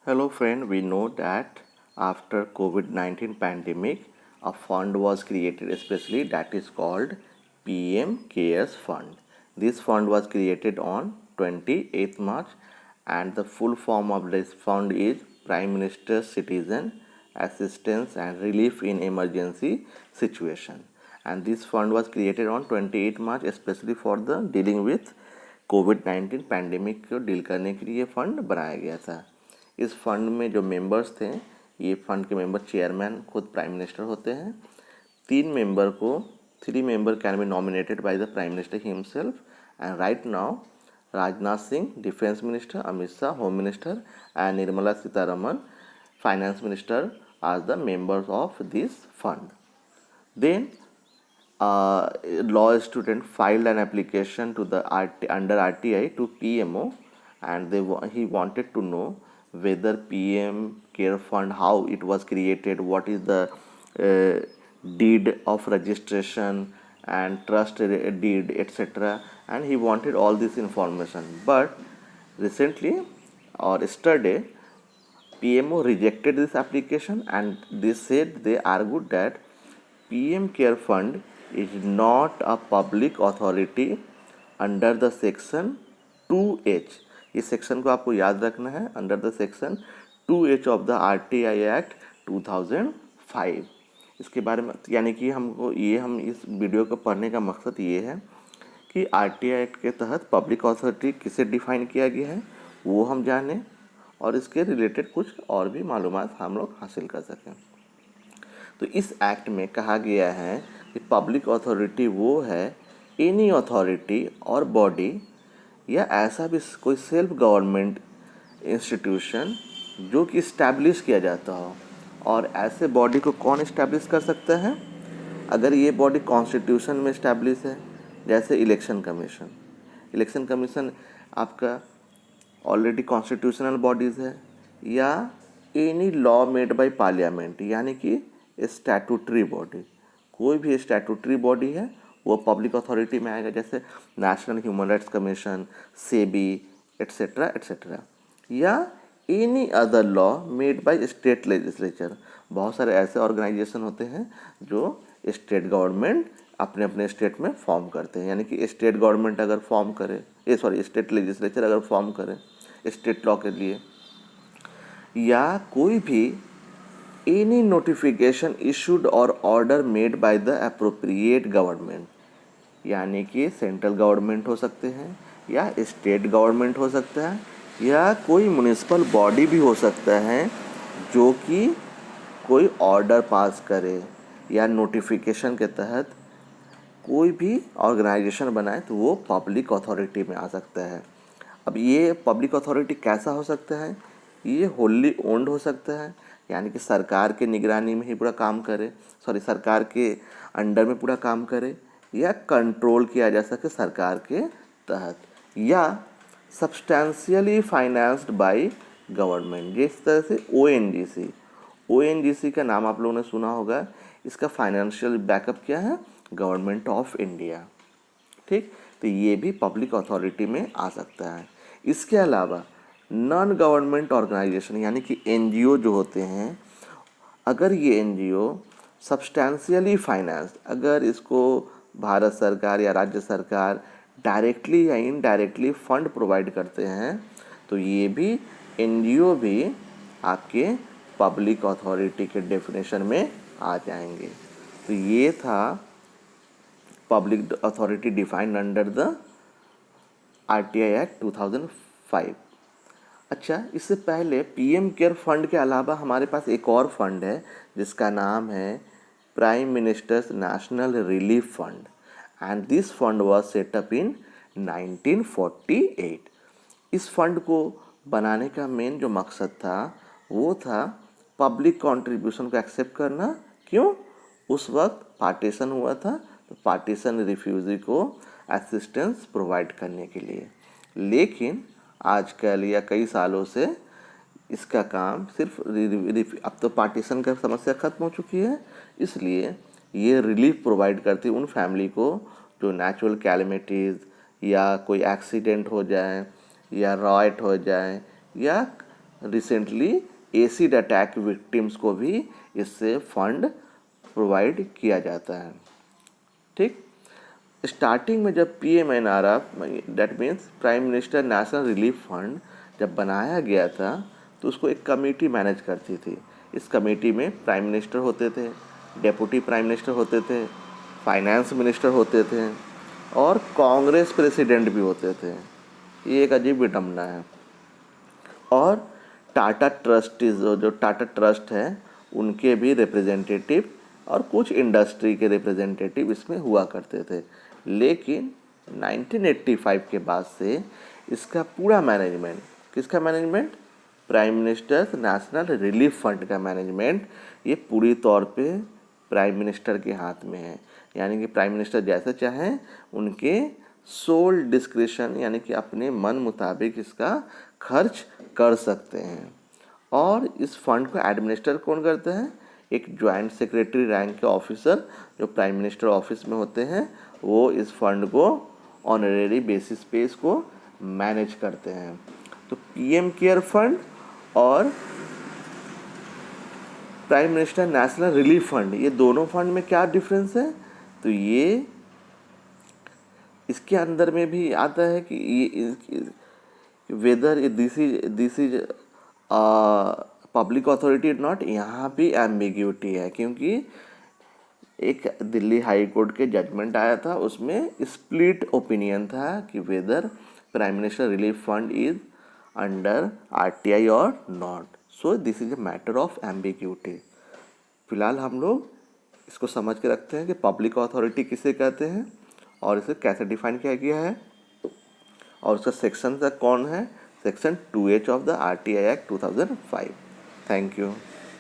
Hello friend, we know that after COVID-19 pandemic, a fund was created especially that is called PM Cares Fund. This fund was created on 28th March and the full form of this fund is Prime Minister Citizen Assistance and Relief in Emergency Situation. And this fund was created on 28 March especially for the dealing with COVID-19 pandemic को deal करने के लिए fund बनाया गया था। इस fund में जो मेंबर्स थे, ये फंड के मेंबर चेयरमैन खुद प्राइम मिनिस्टर होते हैं। Three member can be nominated by the prime minister himself and right now Rajnath Singh defence minister, Amit Shah home minister and Nirmala Sitharaman finance minister are the members of this fund. Then law student filed an application to the under RTI to PMO, and he wanted to know whether PM Care Fund, how it was created, what is the deed of registration and trust deed, etc. And he wanted all this information. But recently or yesterday, PMO rejected this application and they said they argued that PM Care Fund is not a public authority under the section 2H. इस section को आपको याद रखना है, under the section 2H of the RTI act 2005। इसके बारे में यानी कि हम इस वीडियो को पढ़ने का मकसद ये है कि RTI एक्ट के तहत पब्लिक अथॉरिटी किसे डिफाइन किया गया है वो हम जानें और इसके रिलेटेड कुछ और भी मालूमात हम लोग हासिल कर सकें। तो इस एक्ट में कहा गया है कि पब्लिक अथॉरिटी वो है एनी अथॉरिटी और बॉडी या ऐसा भी कोई सेल्फ गवर्नमेंट इंस्टीट्यूशन जो कि इस्टेब्लिश किया जाता हो। और ऐसे बॉडी को कौन इस्टेब्लिश कर सकता है? अगर ये बॉडी कॉन्स्टिट्यूशन में इस्टेब्लिश है, जैसे इलेक्शन कमीशन आपका ऑलरेडी कॉन्स्टिट्यूशनल बॉडीज़ है, या any law made by parliament यानी कि स्टैट्यूटरी बॉडी, कोई भी स्टैट्यूटरी बॉडी है वो पब्लिक अथॉरिटी में आएगा, जैसे national human rights commission, SEBI et cetera et cetera, या any other law made by state legislature. बहुत सारे ऐसे ऑर्गेनाइजेशन होते हैं जो स्टेट गवर्नमेंट अपने अपने स्टेट में फॉर्म करते हैं, यानी कि स्टेट गवर्नमेंट अगर फॉर्म करे स्टेट लेजिस्लेचर अगर फॉर्म करे स्टेट लॉ के लिए, या कोई भी एनी नोटिफिकेशन इशूड और order made by the appropriate government, यानी कि सेंट्रल गवर्नमेंट हो सकते हैं या स्टेट गवर्नमेंट हो सकता है या कोई म्युनिसिपल बॉडी भी हो सकता है जो कि कोई ऑर्डर पास करे या नोटिफिकेशन के तहत कोई भी ऑर्गेनाइजेशन बनाए तो वो पब्लिक अथॉरिटी में आ सकता है। अब ये पब्लिक अथॉरिटी कैसा हो सकता है? ये होली ओन्ड हो सकता है, यानी कि सरकार के निगरानी में ही पूरा काम करे, सरकार के अंडर में पूरा काम करे, या कंट्रोल किया जा सके सरकार के तहत, या सब्सटेंशियली फाइनेंस्ड बाय गवर्नमेंट, जिस तरह से ONGC का नाम आप लोगों ने सुना होगा। इसका फाइनेंशियल बैकअप क्या है? Government of India. ठीक, तो ये भी पब्लिक अथॉरिटी में आ सकता है। इसके अलावा नॉन गवर्नमेंट ऑर्गेनाइजेशन यानी कि NGO जो होते हैं, अगर ये NGO सब्सटेंशियली फाइनेंस, अगर इसको भारत सरकार या राज्य सरकार डायरेक्टली या इनडायरेक्टली फंड प्रोवाइड करते हैं तो ये भी NGO भी आपके पब्लिक अथॉरिटी के डेफिनेशन में आ जाएंगे। तो ये था public authority defined under the RTI act 2005। अच्छा, इससे पहले PM केयर फंड के अलावा हमारे पास एक और फंड है जिसका नाम है prime ministers national relief fund, and this fund was set up in 1948। इस फंड को बनाने का मेन जो मकसद था वो था पब्लिक कंट्रीब्यूशन को एक्सेप्ट करना। क्यों? उस वक्त पार्टीशन हुआ था, तो पार्टीशन रिफ्यूजी को असिस्टेंस प्रोवाइड करने के लिए। लेकिन आजकल या कई सालों से इसका काम सिर्फ अब तो पार्टीशन का समस्या ख़त्म हो चुकी है, इसलिए ये रिलीफ प्रोवाइड करती है उन फैमिली को जो नेचुरल कैलेमिटीज़ या कोई एक्सीडेंट हो जाए या रॉयट हो जाए या रिसेंटली एसिड अटैक विक्टिम्स को भी इससे फंड प्रोवाइड किया जाता है। ठीक, स्टार्टिंग में जब PMNRF that means prime minister national relief fund जब बनाया गया था तो उसको एक कमेटी मैनेज करती थी। इस कमेटी में प्राइम मिनिस्टर होते थे, डेप्यूटी प्राइम मिनिस्टर होते थे, फाइनेंस मिनिस्टर होते थे और कांग्रेस प्रेसिडेंट भी होते थे। ये एक अजीब विडम्बना है। और टाटा ट्रस्टीज जो टाटा ट्रस्ट है उनके भी रिप्रेजेंटेटिव और कुछ इंडस्ट्री के रिप्रेजेंटेटिव इसमें हुआ करते थे। लेकिन 1985 के बाद से इसका पूरा मैनेजमेंट, किसका management, prime ministers national relief fund का मैनेजमेंट, ये पूरी तौर पे प्राइम मिनिस्टर के हाथ में है। यानी कि प्राइम मिनिस्टर जैसे चाहें उनके सोल डिस्क्रिशन यानी कि अपने मन मुताबिक इसका खर्च कर सकते हैं। और इस फंड को एडमिनिस्टर कौन करते हैं, एक जॉइंट सेक्रेटरी रैंक के ऑफिसर जो प्राइम मिनिस्टर ऑफिस में होते हैं, वो इस फंड को ऑनरेरी बेसिस पे इसको मैनेज करते हैं। तो PM केयर फंड और prime minister national relief fund, ये दोनों फंड में क्या डिफरेंस है, तो ये इसके अंदर में भी आता है कि ये whether this is public authority not, यहाँ भी एम्बिग्यूटी है क्योंकि एक दिल्ली हाई कोर्ट के जजमेंट आया था, उसमें स्प्लिट ओपिनियन था कि whether prime minister relief fund is under RTI और not. So this is a matter of ambiguity. फिलहाल हम लोग इसको समझ के रखते हैं कि पब्लिक अथॉरिटी किसे कहते हैं और इसे कैसे डिफाइन किया गया है और उसका सेक्शन तक कौन है, section 2H of the RTI act 2005। Thank you.